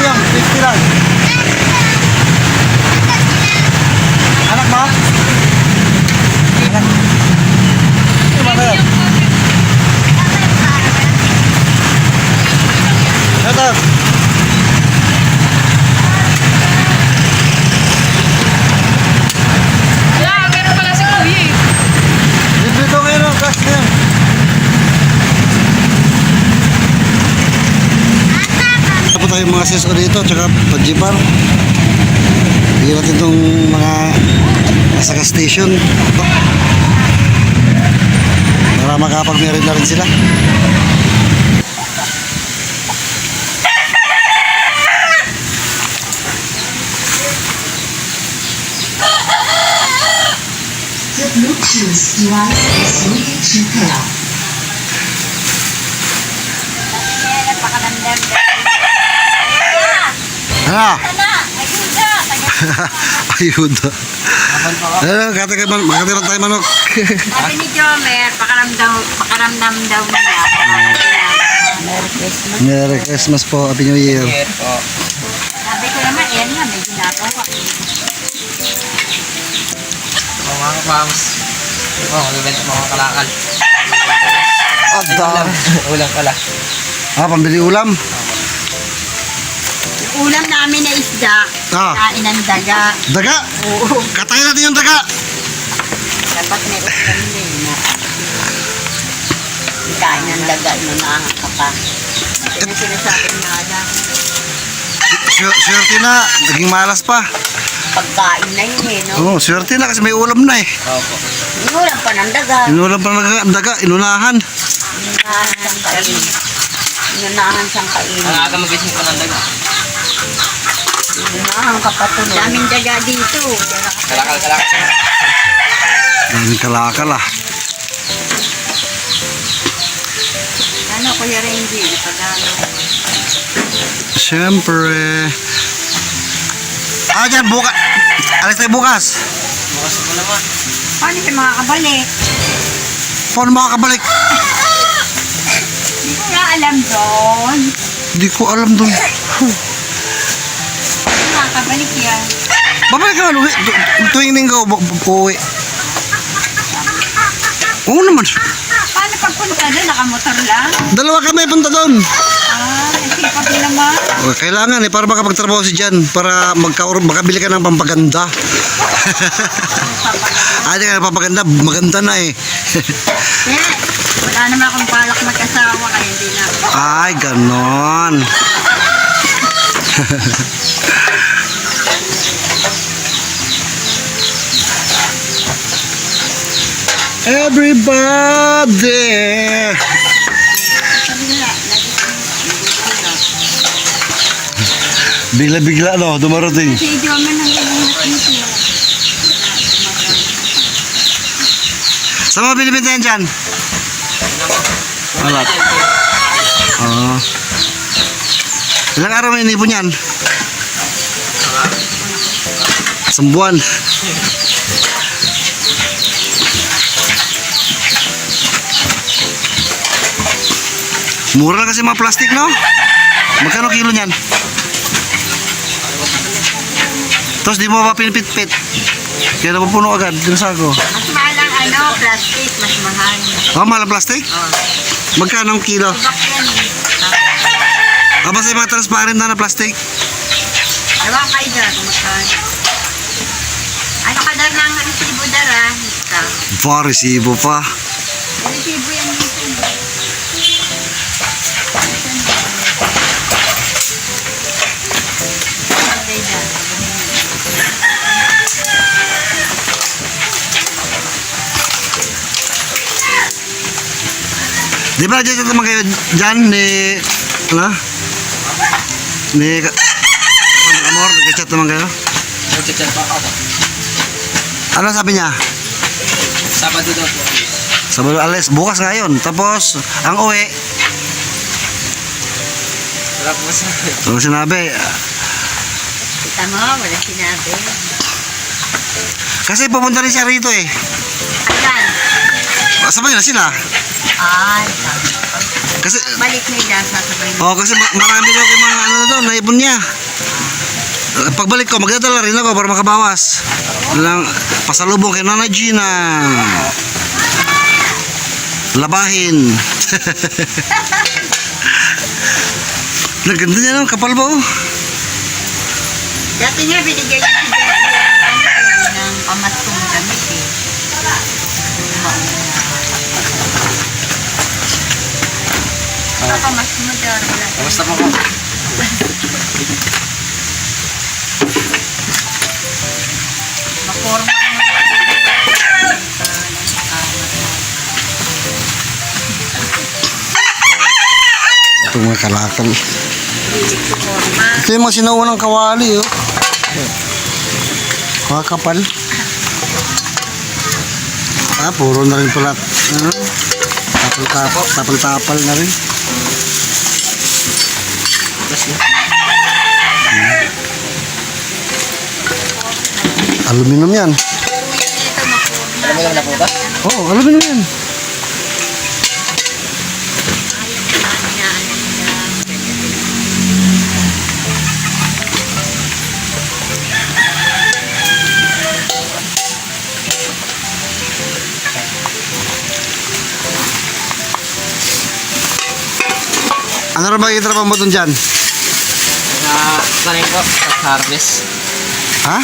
medium, 50 lang. Anak mo? Anak. Ano yan? Ito. Meron pala si Kuya eh. Dito ngayon ang cash na yan. Ito po tayong mga seso dito, tsaka pag-jipar. Bigyan natin itong mga nasa gas station. Para makapag-merit na rin sila. Bluetooth device is ready to pair. Ano? Ayuda. Makatiran tayo manok. Sabi ni Jomer, pakaramdam daw niya. Merry Christmas. Merry Christmas po, Happy New Year. Sabi ko naman, yan nga, may ginagawa. Mga kapams. Magbibenta mga kalakal. Ulam pala. Pambili ulam. Ulam namin na isda, kain ng daga. Daga? Oo. Katayin natin yung daga. Dapat may ulam din na. Kain ng daga, inunahan ka pa. Yan ang sinasabi nga lang. Swerte na, naging malas pa. Pagkain na yun eh, no? Swerte na kasi may ulam na eh. Opo. Inulam pa ng daga. Inulam pa ng daga, inunahan. Inunahan sang kain. Inunahan sang kain. Ang aga magising ko ng daga. Inunahan ka pa tuloy. Daming daga dito. Kalakal. Daming kalakal ah. Ano, Kuya Renji? Pagano? Siyempre. Dyan, bukas. Alis tayo bukas. Bukas mo naman. Paano siya makakabalik? Paano makakabalik? Hindi ko nga alam doon. Hindi ko alam dun. Makakabalik yan. Babalik ka, tuwing linggo, uuwi. Oo naman. Paano pagpunta doon? Nakamotor lang? Dalawa kami punta doon. Sipag din naman. Kailangan eh, para makapagtrabaho si Jan. Para makabili ka ng pampaganda. Ay, di ka pampaganda. Maganda na eh. Wala naman akong balak mag-asawa kaya hindi na. Ay, ganon. Everybody. Bigla-bigla no, dumarating. Si Idioman ang ilingat nito. Saan mo binibenta yan dyan? Alat. Ilang araw may inipon yan? Isang buwan. Mura lang kasi mga plastic, no? Magkano kilo niyan? Tapos di mo ba pinipit-pit? Kaya napupuno agad, dinasago. Mas mahal ang plastic, mas mahal. Mahal ang plastic? Magkano ang kilo? Ibak yan eh. Basta yung mga transparent na plastic? Ewan kayo dyan, kumakaan. Ano ka dar ng resibo dara? Ito. Resibo pa. Resibo yan dito. Di ba dyan naman kayo dyan ni... Ano? Ni... Amor, nag-chat naman kayo? Nag-chat pa ako. Ano sabi niya? Sabado daw po. Sabado alis, bukas ngayon. Tapos, ang uwi. Wala po sinabi. Wala sinabi. Kita mo, wala sinabi. Kasi pupunta rin siya rito eh. Ayan. Sabay na sila. Ay, Kasi, balik nila, sasabay nila. kasi marami daw yung mga ano na daw, naipon niya. Pagbalik ko, magdadala rin ako para makabawas. Lang, pasalubong kay Nanay Gina. Labahin. Naganda niya no, kapal ba oh? Dati nga, binigay niya si Jerry ng pamaskong damit eh. Pamask mo, Jerry. Kamusta po po? Maporma mo. Ito mga kalakal. Porma. Ito yung mga sinaunang kawali oh. Kakapal. Puro na rin pala. Ano? Tapal na rin. Tapos na. Aluminum yan. Ito, maporma. Alam mo na po ba? Oo, aluminum yan. Ano rin ba yung trabaho mo dun dyan? Tanim po sa harvest. Ha?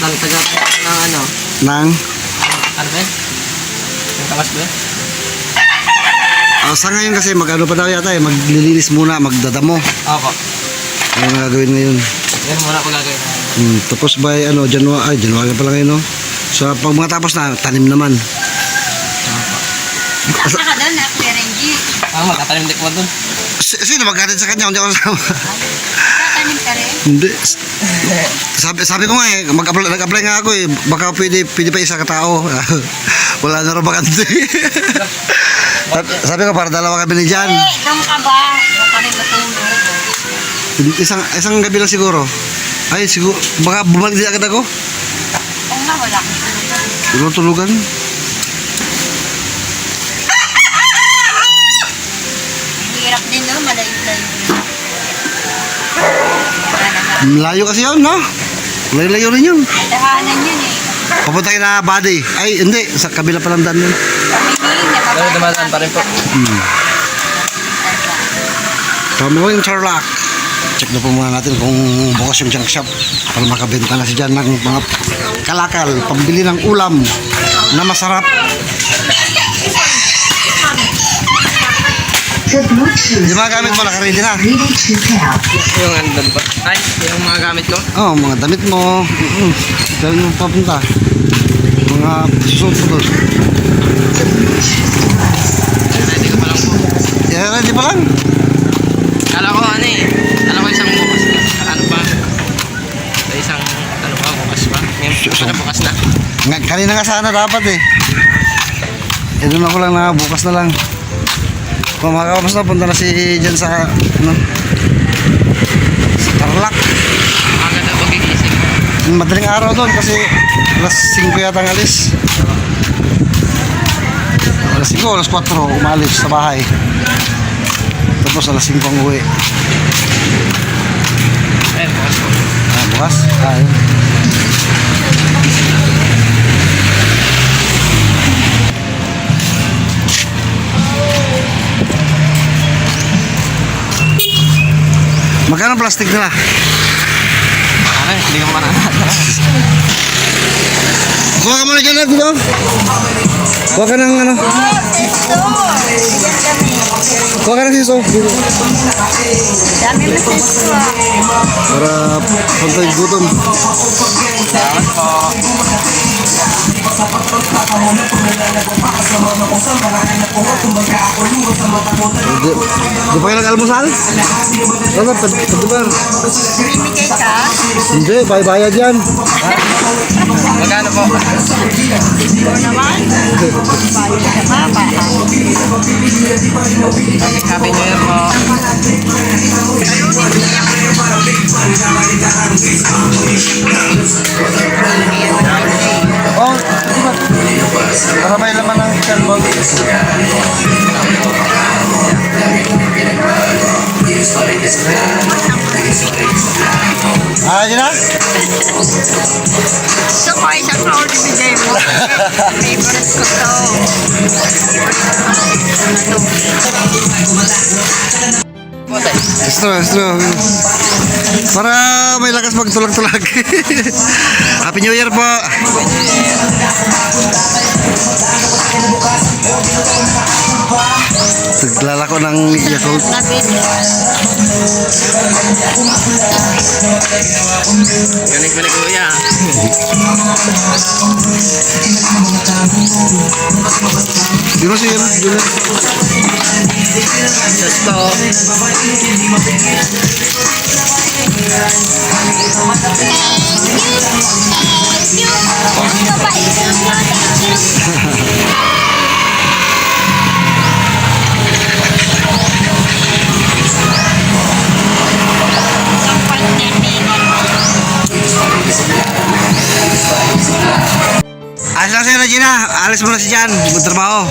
Taga po ng ano? Nang? Ano ba yun? Yung tamas ba yun? Sa ngayon kasi mag-ano pa daw yata eh, maglilinis muna, magdadamo. Opo. Ano yung gagawin ngayon? Yan muna ko gagawin. Tapos by January pa lang ngayon no? So pag matapos na, tanim naman. Saka ka doon, na Kuya Renji. Magkatanim din po doon. Sino magkatid sa kanya? Hindi ako kasama. Tatanim ka rin. Hindi. Sabi ko nga eh, nag-apply nga ako eh. Baka pwede pa isa katao. Wala na rin bakante. Sabi ko para dalawa kami ni Jan. Doon ka ba? Doon ka rin natulog. Isang gabi lang siguro. Ay siguro, baka bumalik din agad ako. Oo nga, wala kang tulugan. Tulugan. Hirap din doon, malayo-layo rin. Layo kasi yun, no? Layo rin yun. Dahanan yun eh. Papunta kayo na body. Ay, hindi. Sa kabila pa lang daan yun. Pero dumadaan pa rin po. Pamuhin Charlock. Check na po muna natin kung bukas yung junk shop para makabenta na si Jan ng mga kalakal, pambili ng ulam na masarap. The Bluetooth Yung mga gamit mo nakaready na. ready to pair. Yung ano doon po. Ay, yung mga gamit ko. Mga damit mo. Dahil mo papunta. Mga susunod po doon. Ready ko pa lang po. Ready pa lang? Kala ko ano eh. Kala ko isang bukas na. Ano pa? Sa isang ano pa, bukas pa. Ngayon na bukas na. Kanina nga sana dapat eh. Doon ako lang na bukas na lang. Kung makakapos na, punta na si Jan sa Tarlac. Agad na pagigising. Madaling araw doon kasi alas 5 yata ang alis. Alas 5, alas 4 umalis sa bahay. Tapos alas 5 ang uwi. Ayun, bukas po. Bukas? Ayun. Magkano plastic nila? Ano, hindi ko mananat. Kuha ka muna dyan na dito. Kuha ka ng ano. Kuha ka ng siso. Dami mo sa ito ah. Para pantay gutom. Salamat po. Di pa kayo nag-almusal? Ano, pagdibar? Bimigay ka? Hindi, bayad yan. Magkano po? Oo naman. Bayad ka ba? Happy New Year po. Oh, di ba? Para may laman ng chicken mo. Ah, yun na? Gusto ko isang roll bigay mo. Favorite ko to. Estro. Para may lakas magtulag-tulag. Happy New Year po. Naglalako ng Yakult. Labit. Galing ko ni Kuya. Di ba siya yun? Gusto. Alis lang sa'yo na, Gina. Alis mo na si Jan. Magtrabaho.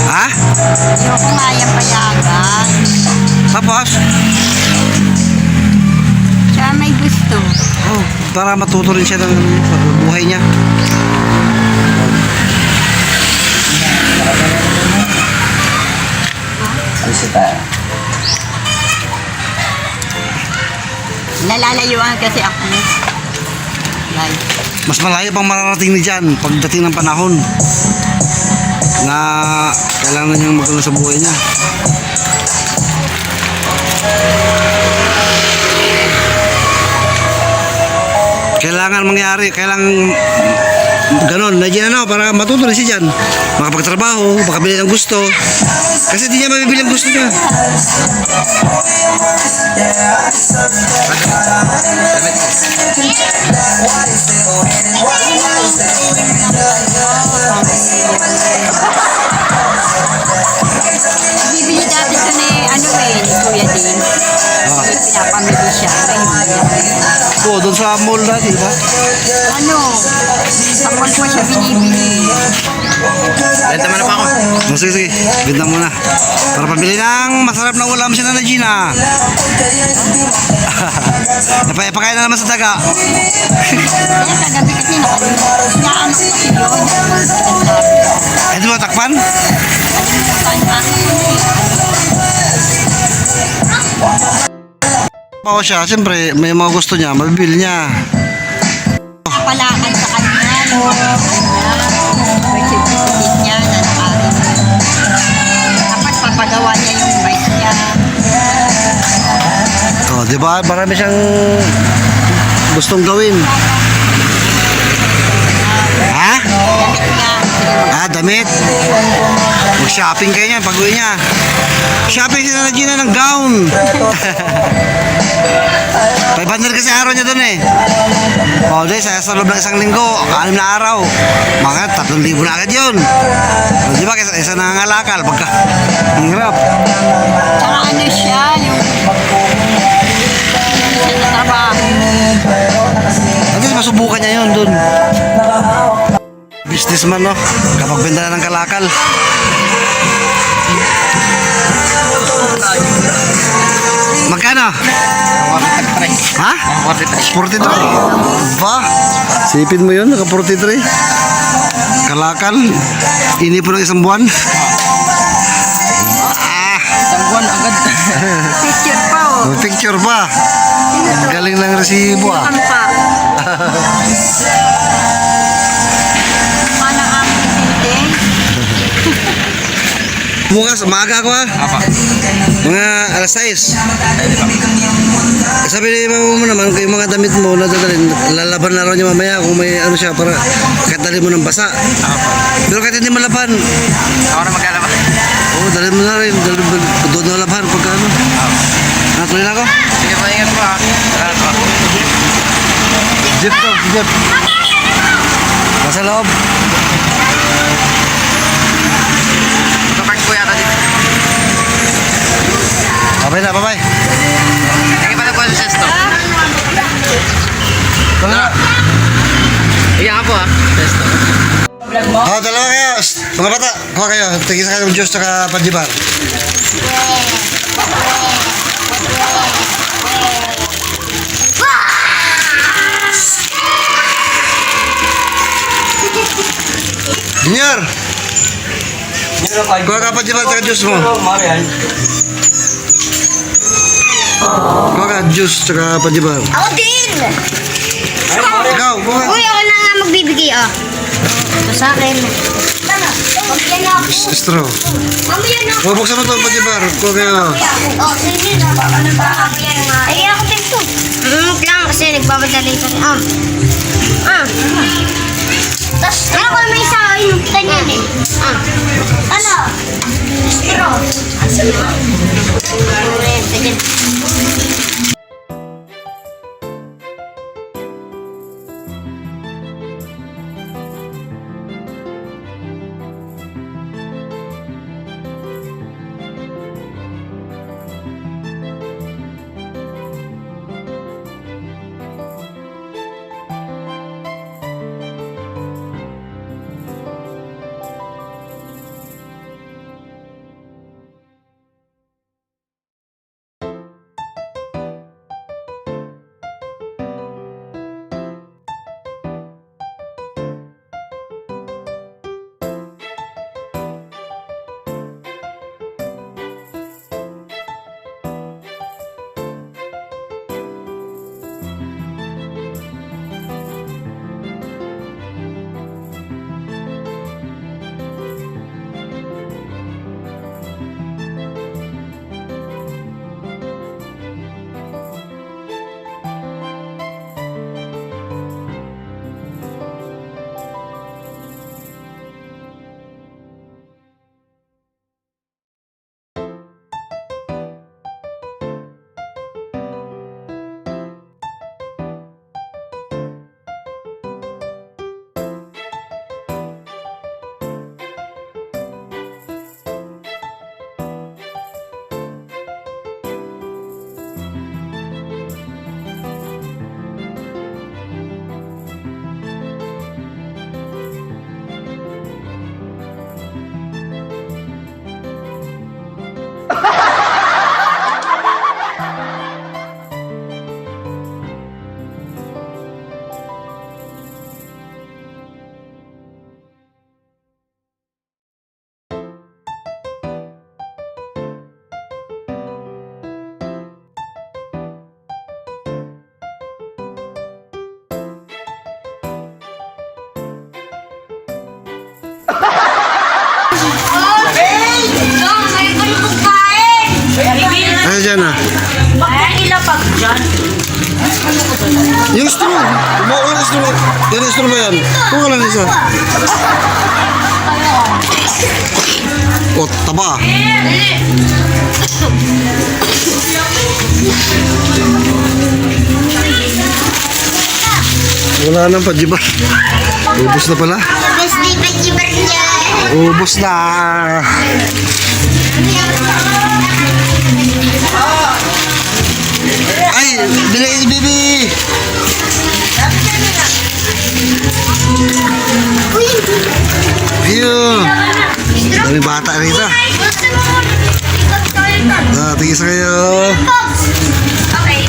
Ha? Ayoko nga yung payagan. Tapos? Siya may gusto. Oh, para matuto rin siya ng buhay niya. Nalalayuan kasi ako. Like, Mas malayo pang mararating ni Jan pagdating ng panahon na kailangan niyang magkaroon sa buhay niya. Kailangan mangyari, kailangan ganon, na Jan, ano, para matuto rin si Jan makapagtrabaho, makabili ng gusto, kasi di niya mabibili ang gusto niya. bibili dati ko ni, ni Kuya Din. Pinapamili siya. Oo, doon sa mall dati, di ba? Sa mall ko siya binibili. Benta mo na pa ako. Sige, benta mo na. Para pabili ng masarap na ulam si Nana Gina. Napapakain na naman sa daga. Kaya kagabi kasi nakalimutan ko kasi yun. Eh, di ba takpan? Oo siya, siyempre may mga gusto niya, mabibili niya. Palakan sa kanya, no? Certificate niya na nakarin. Dapat papagawa niya yung bike niya. Oh, di ba? Marami siyang gustong gawin. Ha? Damit niya. Ah, damit. Mag-shopping kayo niya, pag-uwi niya. Shopping si Nana Gina ng gown. 500 kasi araw niya doon eh. O, di, sa loob ng isang linggo, 6 na araw. Mga 3,000 na agad yun. O, di ba, isa nangangalakal, pagka, ang hirap. Tsaka ano siya, yung siya na trabaho. At least masubukan niya yun doon. Businessman, no? Kapag benda na ng kalakal. Magkano? Ha? 43? Ba? Sipin mo yun, naka 43. Kalakal, inipon ng isang buwan. Isang buwan agad. Picture pa, oh. May picture pa. Galing ng resibo ah. Ano pa? Mana ang presidente? Bukas, maaga ako ah. Apa? Mga alas 6. Sabi ni mama mo naman, kung yung mga damit mo nadadalhin, lalaban na raw niya mamaya kung may ano siya para kahit dali mo ng basa. Pero kahit hindi malaban, Ako na magkalaban. oo, dali mo na rin, doon na laban pagka ano. Natuloy na ako. Sige pa, ingat po ha. Salamat po. Jeep to, jeep. Nasa loob. Papark po yata dito. Bye-bye. Sige pala po sa sesto. Tara. Iyan ka po ha. Sesto. Oh, Mga bata, kuha kayo. Tigisa kayo ng juice tsaka panjibar. Junior! Kuha ka panjibar tsaka juice mo. Kuha ka juice tsaka panjibar. Ako din! Ikaw, kuha. Uy, ako na nga magbibigay, ah. Ito sa akin. Mamaya na ako. Straw. Mamaya na ako. O, buksan mo ito ang panjibar. Kuha kayo. Oh, sige na. Ano ba mamaya nga? Ay, ako din to. Lang kasi nagbamadali ka rin. Ano ba may isa? Inupitan yan eh. Ano? Straw. Sige. Ano dyan ah? Ilapag dyan. Yung straw. Kumuha ka ng straw. Yan yung straw ba yan? Kuha ka lang isa. O, taba. Wala nang pajibar. Ubus na pala. Tapos di pa jibar niya. Ubus na. Ay, bilis, baby. Ayun. Daming bata rito. Tigis kayo. Okay.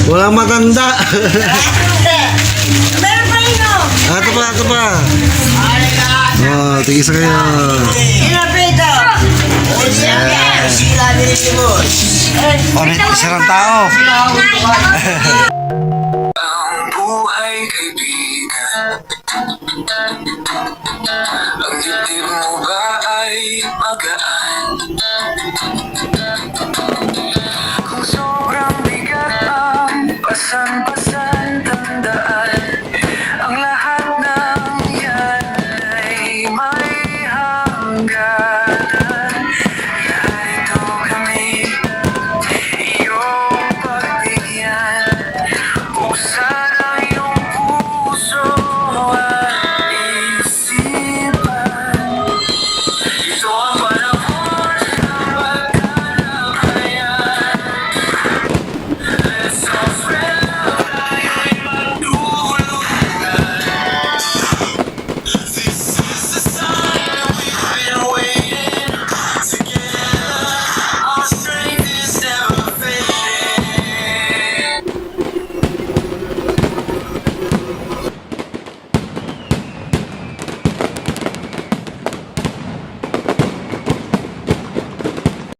Walang matanda. Meron pa rin o. Ito pa, ito pa. Oh, tigis kayo. Oh, isang tao. Ang buhay kaibigan